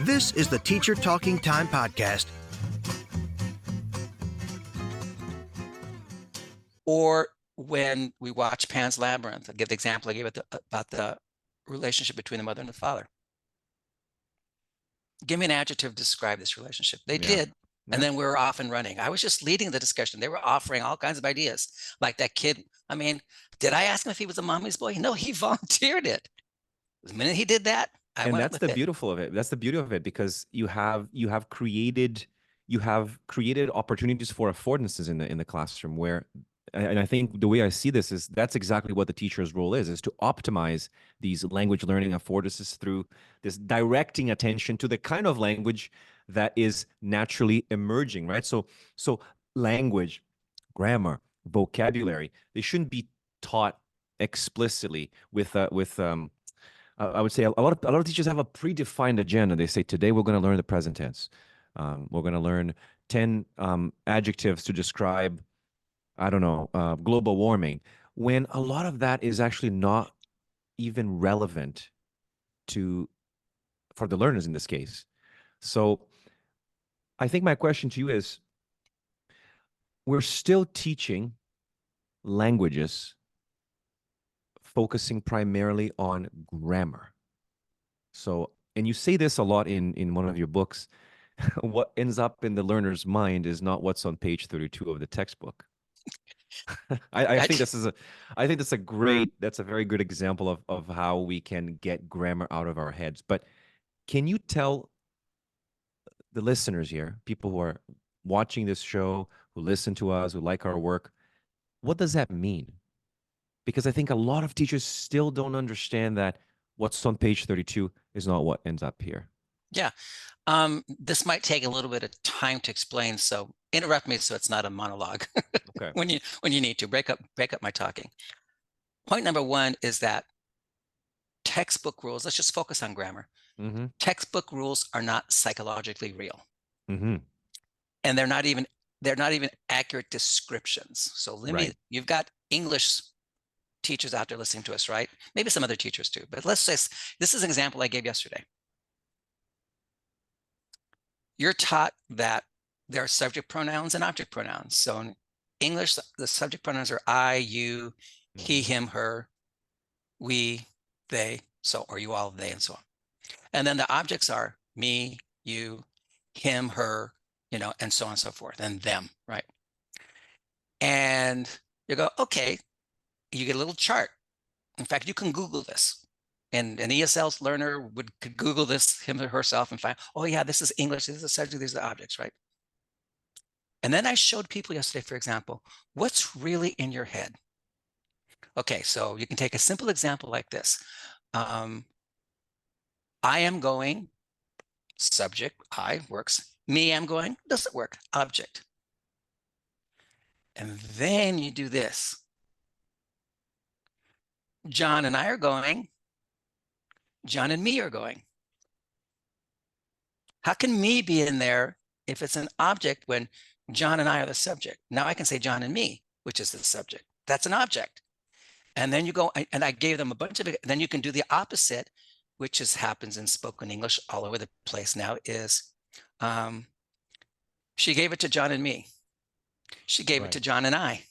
This is the Teacher Talking Time podcast. Or when we watch Pan's Labyrinth, I'll give the example I gave about the relationship between the mother and the father. Give me an adjective to describe this relationship. They did. And then we were off and running. I was just leading the discussion. They were offering all kinds of ideas. Like that kid, I mean, did I ask him if he was a mommy's boy? No, he volunteered it. The minute he did that, I went with it. And that's the beautiful of it. That's the beauty of it, because you have created opportunities for affordances in the classroom where, and I think the way I see this is that's exactly what the teacher's role is to optimize these language learning affordances through this directing attention to the kind of language that is naturally emerging, right? So language, grammar, vocabulary, they shouldn't be taught explicitly with I would say a lot of teachers have a predefined agenda. They say, today we're going to learn the present tense. We're going to learn 10 adjectives to describe, I don't know, global warming, when a lot of that is actually not even relevant for the learners in this case. So I think my question to you is, we're still teaching languages focusing primarily on grammar. So, and you say this a lot in one of your books, what ends up in the learner's mind is not what's on page 32 of the textbook. I think that's a very good example of how we can get grammar out of our heads. But can you tell the listeners here, people who are watching this show, who listen to us, who like our work, what does that mean? Because I think a lot of teachers still don't understand that what's on page 32 is not what ends up here. Yeah. This might take a little bit of time to explain, so interrupt me so it's not a monologue. Okay. when you need to break up my talking. Point number one is that textbook rules, let's just focus on grammar. Mm-hmm. Textbook rules are not psychologically real. Mm-hmm. And they're not even accurate descriptions. So you've got English teachers out there listening to us, right? Maybe some other teachers too, but let's say this is an example I gave yesterday. You're taught that there are subject pronouns and object pronouns. So in English, the subject pronouns are I, you, he, him, her, we, they, or you all, they, and so on. And then the objects are me, you, him, her, and so on and so forth, and them, right? And you go, okay, you get a little chart. In fact, you can Google this. And an ESL learner could Google this, him or herself, and find, oh yeah, this is English, this is the subject, these are the objects, right? And then I showed people yesterday, for example, what's really in your head. Okay, so you can take a simple example like this. I am going, subject, I works. Me, I'm going, doesn't work, object. And then you do this. John and I are going, John and me are going. How can me be in there if it's an object when John and I are the subject? Now I can say John and me, which is the subject. That's an object. And then you go, and I gave them a bunch of it. Then you can do the opposite, which happens in spoken English all over the place now, is she gave it to John and me. She gave it to John and I.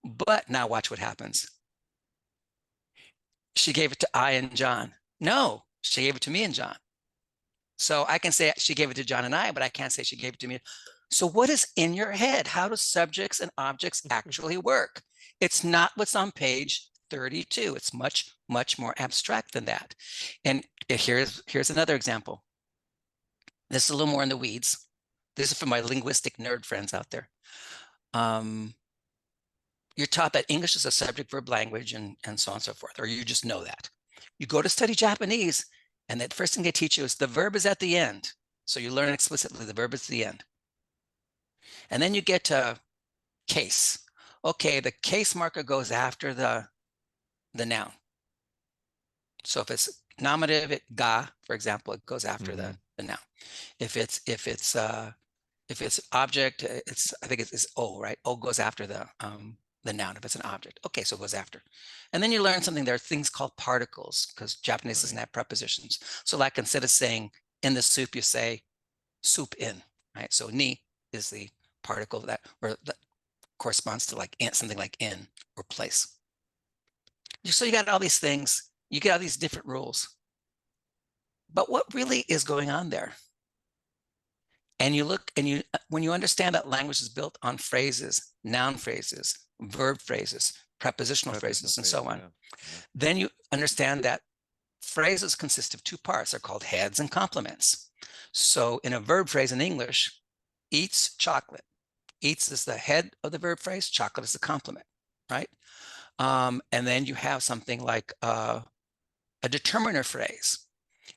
But now watch what happens. She gave it to I and John. No, she gave it to me and John. So I can say she gave it to John and I, but I can't say she gave it to me. So what is in your head? How do subjects and objects actually work? It's not what's on page 32. It's much, much more abstract than that. And here's another example. This is a little more in the weeds. This is for my linguistic nerd friends out there. You're taught that English is a subject-verb language and so on and so forth, or you just know that. You go to study Japanese, and the first thing they teach you is the verb is at the end. So you learn explicitly the verb is at the end. And then you get to case. Okay, the case marker goes after the noun. So if it's nominative, ga, for example, it goes after the noun. If it's object, I think it's O, right? O goes after the the noun if it's an object. Okay, so it goes after. And then you learn something. There are things called particles because Japanese doesn't have prepositions. So like instead of saying in the soup, you say soup in, right? So ni is the particle that corresponds to like in, something like in or place. So you got all these things, you get all these different rules. But what really is going on there? And you look and you, when you understand that language is built on phrases, noun phrases, verb phrases, prepositional phrases, and so on, then you understand that phrases consist of two parts. They're called heads and complements. So in a verb phrase in English, eats chocolate. Eats is the head of the verb phrase, chocolate is the complement, right? And then you have something like a determiner phrase,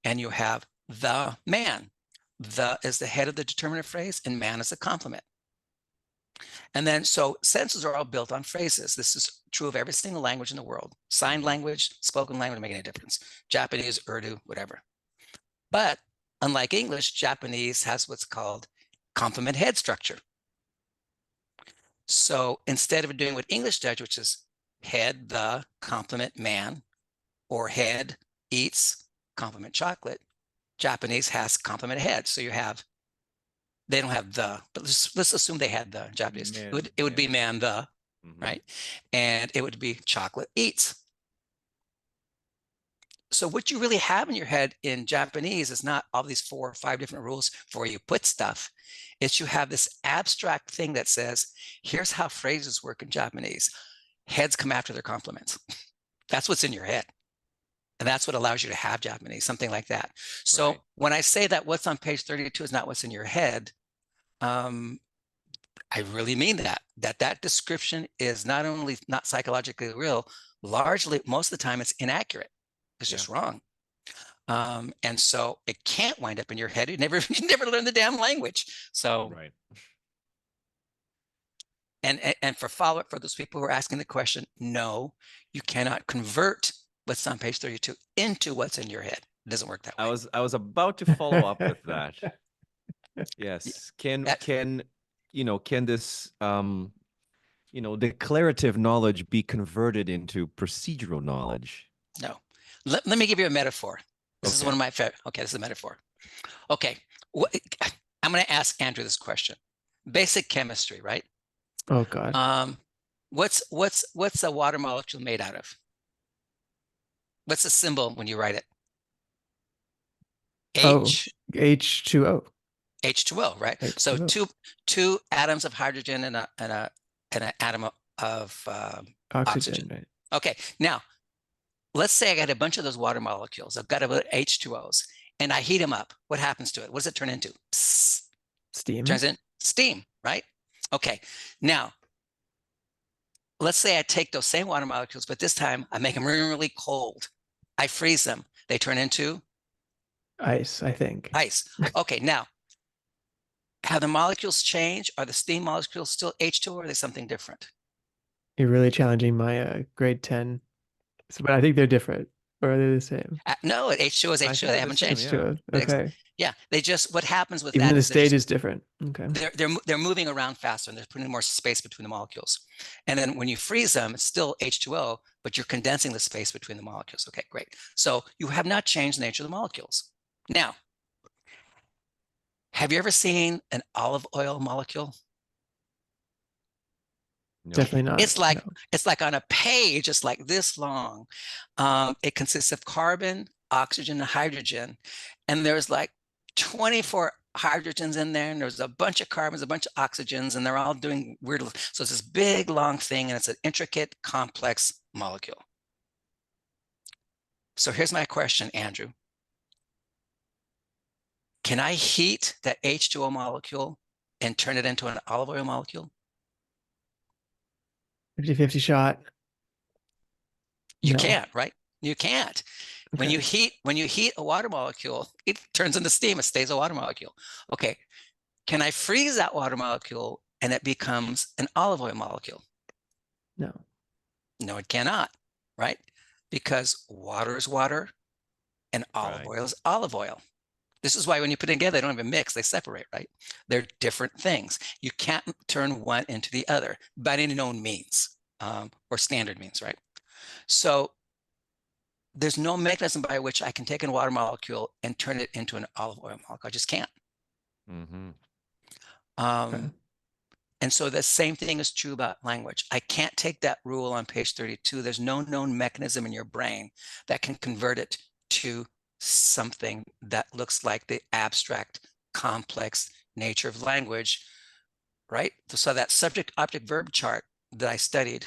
and you have the man. The is the head of the determinative phrase, and man is a complement. And then, so sentences are all built on phrases. This is true of every single language in the world. Sign language, spoken language, make any difference. Japanese, Urdu, whatever. But unlike English, Japanese has what's called complement head structure. So instead of doing what English does, which is head, the, complement, man, or head, eats, complement, chocolate, Japanese has complement head. So you have, they don't have the, but let's assume they had the Japanese. It would be man the, right? And it would be chocolate eats. So what you really have in your head in Japanese is not all these 4 or 5 different rules for where you put stuff. It's you have this abstract thing that says, here's how phrases work in Japanese. Heads come after their complements. That's what's in your head. And that's what allows you to have Japanese, something like that. So when I say that what's on page 32 is not what's in your head, I really mean that description is not only not psychologically real, largely, most of the time it's inaccurate. It's just wrong. And so it can't wind up in your head. You never learn the damn language. So, and for follow-up for those people who are asking the question, no, you cannot convert what's on page 32 into what's in your head. It doesn't work that way. I was about to follow up with that. Yes. Can this declarative knowledge be converted into procedural knowledge? No. Let me give you a metaphor. This is one of my favorite. Okay, this is a metaphor. Okay, I'm going to ask Andrew this question. Basic chemistry, right? Oh God. What's a water molecule made out of? What's the symbol when you write it? H2O. H2O, right? H2O. So two atoms of hydrogen and an atom of oxygen. Right. Okay, now let's say I got a bunch of those water molecules. I've got about H2Os, and I heat them up. What happens to it? What does it turn into? Psst. Steam. Turns in steam, right? Okay, now let's say I take those same water molecules, but this time I make them really, really cold. I freeze them. They turn into ice, I think. Ice. Okay, now have the molecules changed? Are the steam molecules still H2O, or are they something different? You're really challenging my grade 10. But I think they're different. Or are they the same? No, H2O is H2O. They haven't changed. H2O. Okay. Yeah, they just, what happens with Even that the is state is different. Okay. they're moving around faster, and they're putting more space between the molecules. And then when you freeze them, it's still H2O, but you're condensing the space between the molecules. Okay, great. So you have not changed the nature of the molecules. Now, have you ever seen an olive oil molecule? No. Definitely not. It's like on a page, it's like this long. It consists of carbon, oxygen, and hydrogen. And there's like 24 hydrogens in there, and there's a bunch of carbons, a bunch of oxygens, and they're all doing weird. So it's this big, long thing, and it's an intricate, complex molecule. So here's my question, Andrew. Can I heat that H2O molecule and turn it into an olive oil molecule? 50-50 shot. You No. can't, right? You can't. Okay. When you heat a water molecule, it turns into steam. It stays a water molecule. Okay. Can I freeze that water molecule and it becomes an olive oil molecule? No. No, it cannot, right? Because water is water and olive oil is olive oil. This is why when you put it together, they don't even mix, they separate, right? They're different things. You can't turn one into the other by any known means. or standard means, right? So there's no mechanism by which I can take a water molecule and turn it into an olive oil molecule. I just can't. Mm-hmm. Okay. And so the same thing is true about language. I can't take that rule on page 32. There's no known mechanism in your brain that can convert it to something that looks like the abstract, complex nature of language, right? So that subject object verb chart that I studied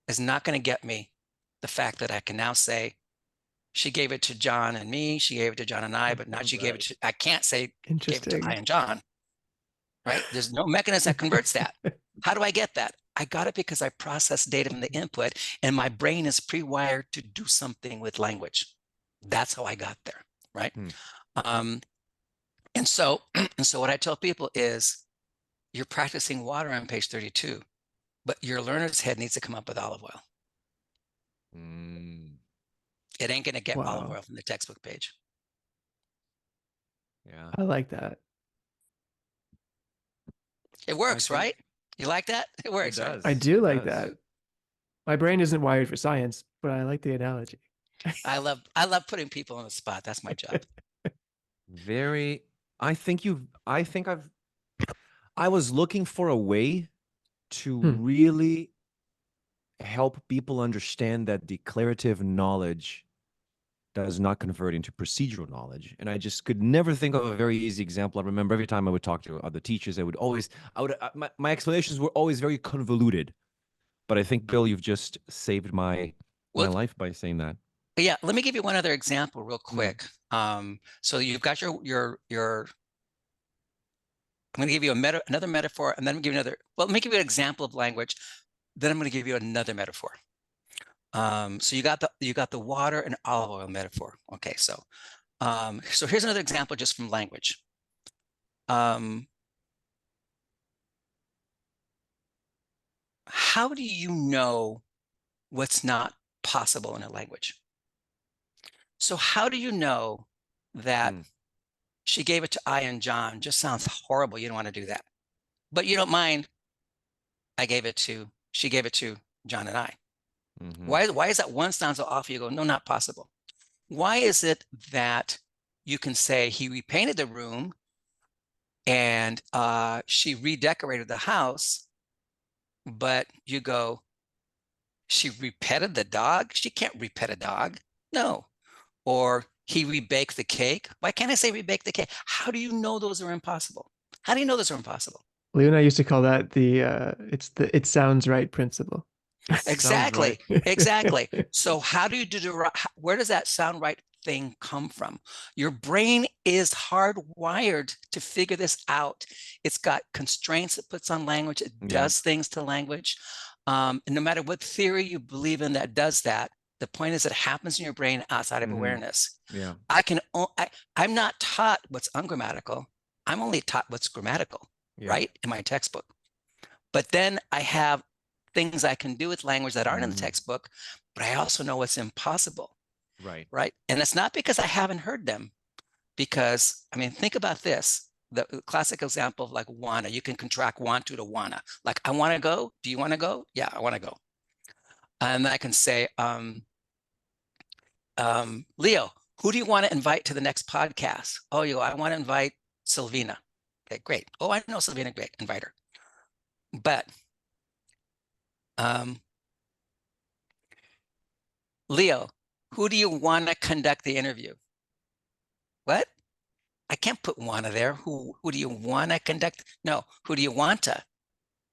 is not going to get me the fact that I can now say, she gave it to John and me, she gave it to John and I, but now she gave it to, I can't say gave it to I Interesting. and John, right? There's no mechanism that converts that. How do I get that? I got it because I process data from the input and my brain is pre-wired to do something with language. That's how I got there, right? And so what I tell people is you're practicing water on page 32, but your learner's head needs to come up with olive oil. It ain't going to get olive Wow. oil from the textbook page. Yeah. I like that. It works, think- right? You like that? It works, It right? does. I do It like does. that. My brain isn't wired for science, but I like the analogy. I love putting people on the spot. That's my job. Very. I think I was looking for a way to really help people understand that declarative knowledge does not convert into procedural knowledge. And I just could never think of a very easy example. I remember every time I would talk to other teachers, my explanations were always very convoluted. But I think, Bill, you've just saved my Well, life by saying that. yeah, let me give you one other example real quick. So you've got your I'm going to give you another metaphor, and then I'm going to give you another. Well, let me give you an example of language. Then I'm going to give you another metaphor. So you got the water and olive oil metaphor. Okay, so here's another example just from language. How do you know what's not possible in a language? So how do you know that she gave it to I and John? Just sounds horrible. You don't want to do that, but you don't mind. She gave it to John and I. Why is that one sound so awful? You go, no, not possible. Why is it that you can say he repainted the room and she redecorated the house, but you go, she repetted the dog? She can't repet a dog. No. Or he rebaked the cake. Why can't I say rebake the cake? How do you know those are impossible? How do you know those are impossible? Leo and I used to call that the it sounds right principle. Exactly. Exactly. So how do you where does that sound right thing come from? Your brain is hardwired to figure this out. It's got constraints it puts on language. It does things to language. And no matter what theory you believe in that does that, the point is it happens in your brain outside of awareness. Yeah. I'm not taught what's ungrammatical. I'm only taught what's grammatical, right? In my textbook. But then I have things I can do with language that aren't in the textbook, but I also know what's impossible. Right. And it's not because I haven't heard them, because, I mean, think about this. The classic example of like wanna, you can contract want to wanna. Like, I want to go. Do you want to go? Yeah, I want to go. And I can say, Leo, who do you want to invite to the next podcast? Oh, I want to invite Sylvina. Okay, great. Oh, I know Sylvina, great, invite her. But Leo, who do you want to conduct the interview? What? I can't put wanna there. Who do you want to conduct? No, who do you want to?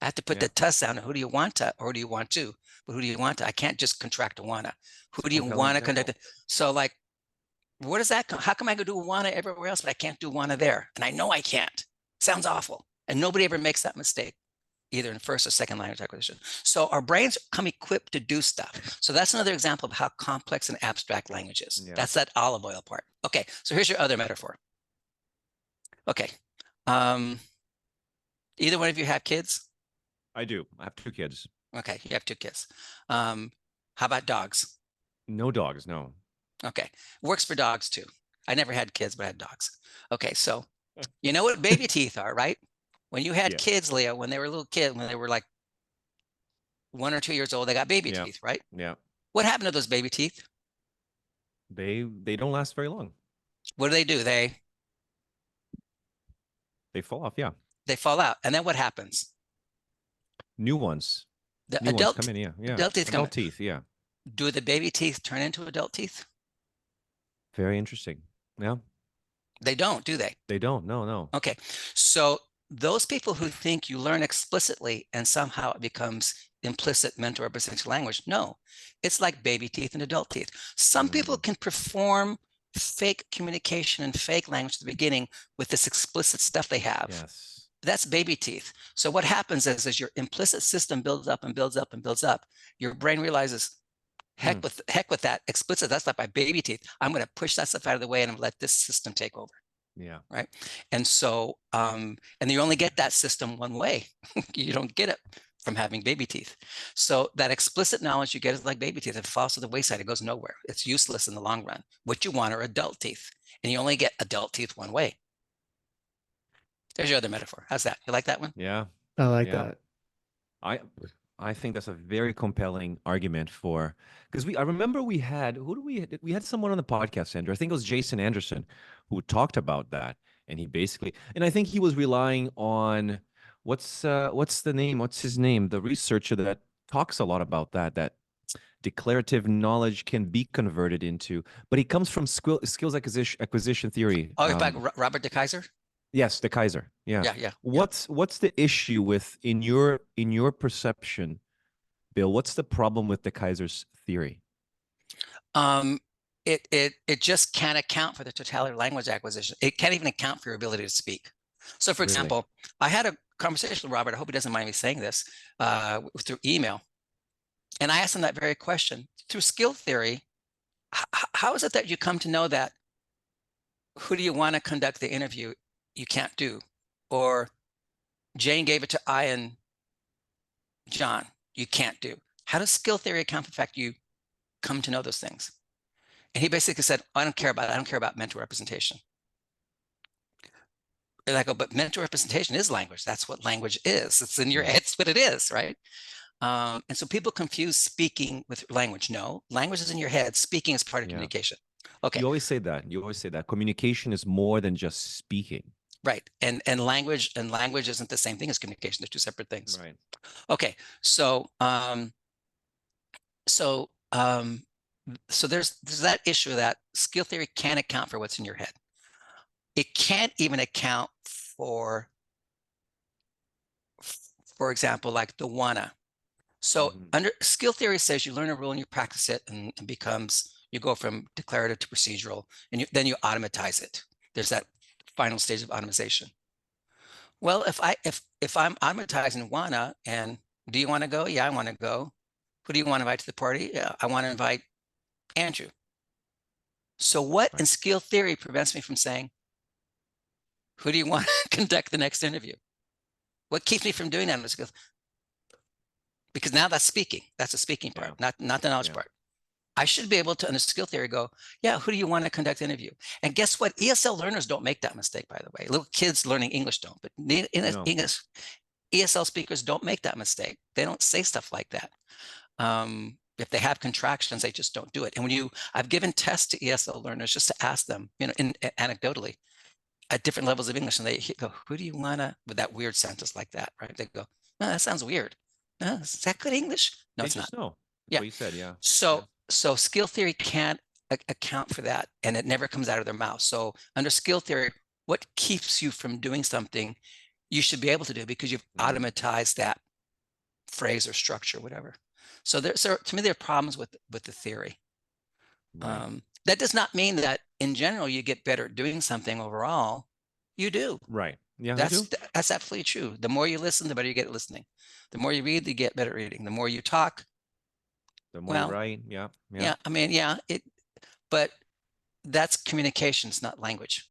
I have to put the to sound. Who do you want to, or do you want to? But who do you want to? I can't just contract a wanna. Who do you want to conduct? So like, where does that come? How come I could do wanna everywhere else, but I can't do wanna there? And I know I can't. Sounds awful. And nobody ever makes that mistake, either in first or second language acquisition. So our brains come equipped to do stuff. So that's another example of how complex and abstract language is. That's that olive oil part. Okay, so here's your other metaphor. Okay. Either one of you have kids? I do. I have 2 kids. Okay, you have 2 kids. How about dogs? No dogs, no. Okay, works for dogs too. I never had kids, but I had dogs. Okay, so you know what baby teeth are, right? When you had kids, Leo, when they were a little kid, when they were like 1 or 2 years old, they got baby Yeah. teeth, right? Yeah. What happened to those baby teeth? They don't last very long. What do? They fall off. Yeah. They fall out. And then what happens? New ones. The New ones come in. Yeah. Yeah. adult teeth come in. Adult teeth. Yeah. Do the baby teeth turn into adult teeth? Very interesting. Yeah. They don't, do they? They don't. No, no. Okay. So those people who think you learn explicitly and somehow it becomes implicit mental representation language, no, it's like baby teeth and adult teeth. Some people can perform fake communication and fake language at the beginning with this explicit stuff they have. Yes. That's baby teeth. So what happens is, as your implicit system builds up and builds up and builds up, your brain realizes, heck with that explicit, that's not my baby teeth. I'm going to push that stuff out of the way and let this system take over. Yeah. Right. And so, and you only get that system one way. You don't get it from having baby teeth. So that explicit knowledge you get is like baby teeth. It falls to the wayside. It goes nowhere. It's useless in the long run. What you want are adult teeth, and you only get adult teeth one way. There's your other metaphor. How's that? You like that one? Yeah. I like Yeah. that. I think that's a very compelling argument for, because I remember we had we had someone on the podcast, Andrew. I think it was Jason Anderson who talked about that, and he basically, and I think he was relying on what's his name, the researcher that talks a lot about that declarative knowledge can be converted into, but he comes from skills acquisition theory. Oh, you're back, Robert De Kaiser? Yes, the Kaiser. Yeah. Yeah. What's the issue with, in your perception, Bill? What's the problem with the Kaiser's theory? It just can't account for the totality of language acquisition. It can't even account for your ability to speak. So, for example, I had a conversation with Robert. I hope he doesn't mind me saying this, through email, and I asked him that very question. Through skill theory, how is it that you come to know that who do you want to conduct the interview you can't do, or Jane gave it to I and John you can't do? How does skill theory account for the fact you come to know those things? And he basically said, I don't care about it. I don't care about mental representation. And I go, but mental representation is language. That's what language is. It's in your head. It's what it is, right? And so people confuse speaking with language. No, language is in your head. Speaking is part of communication. Okay. You always say that. Communication is more than just speaking. Right. And language isn't the same thing as communication. They're two separate things. Right. Okay. So there's that issue that skill theory can't account for what's in your head. It can't even account for example, like the wanna. So under skill theory says you learn a rule and you practice it, and it becomes, you go from declarative to procedural, and then you automatize it. There's that final stage of automation. Well, if I'm automatizing wanna, and do you want to go? Yeah, I want to go. Who do you want to invite to the party? Yeah, I want to invite Andrew. So what in skill theory prevents me from saying, who do you want to conduct the next interview? What keeps me from doing that in the skill? Because now that's speaking. That's the speaking part, not the knowledge part. I should be able to, under skill theory, go, yeah, who do you want to conduct the interview? And guess what? ESL learners don't make that mistake, by the way. Little kids learning English don't, but English ESL speakers don't make that mistake. They don't say stuff like that. If they have contractions, they just don't do it. And I've given tests to ESL learners just to ask them, anecdotally, at different levels of English, and they go, who do you want to, with that weird sentence like that, right? They go, no, that sounds weird. No, is that good English? No, it's not. No, yeah. What you said, yeah. So skill theory can't account for that, and it never comes out of their mouth. So under skill theory, what keeps you from doing something you should be able to do because you've automatized that phrase or structure, whatever. So to me, there are problems with the theory. Right. That does not mean that in general you get better at doing something overall. You do. Right. Yeah, that's absolutely true. The more you listen, the better you get at listening. The more you read, you get better at reading. The more you talk, the more you write. Yeah. I mean, but that's communication. It's not language.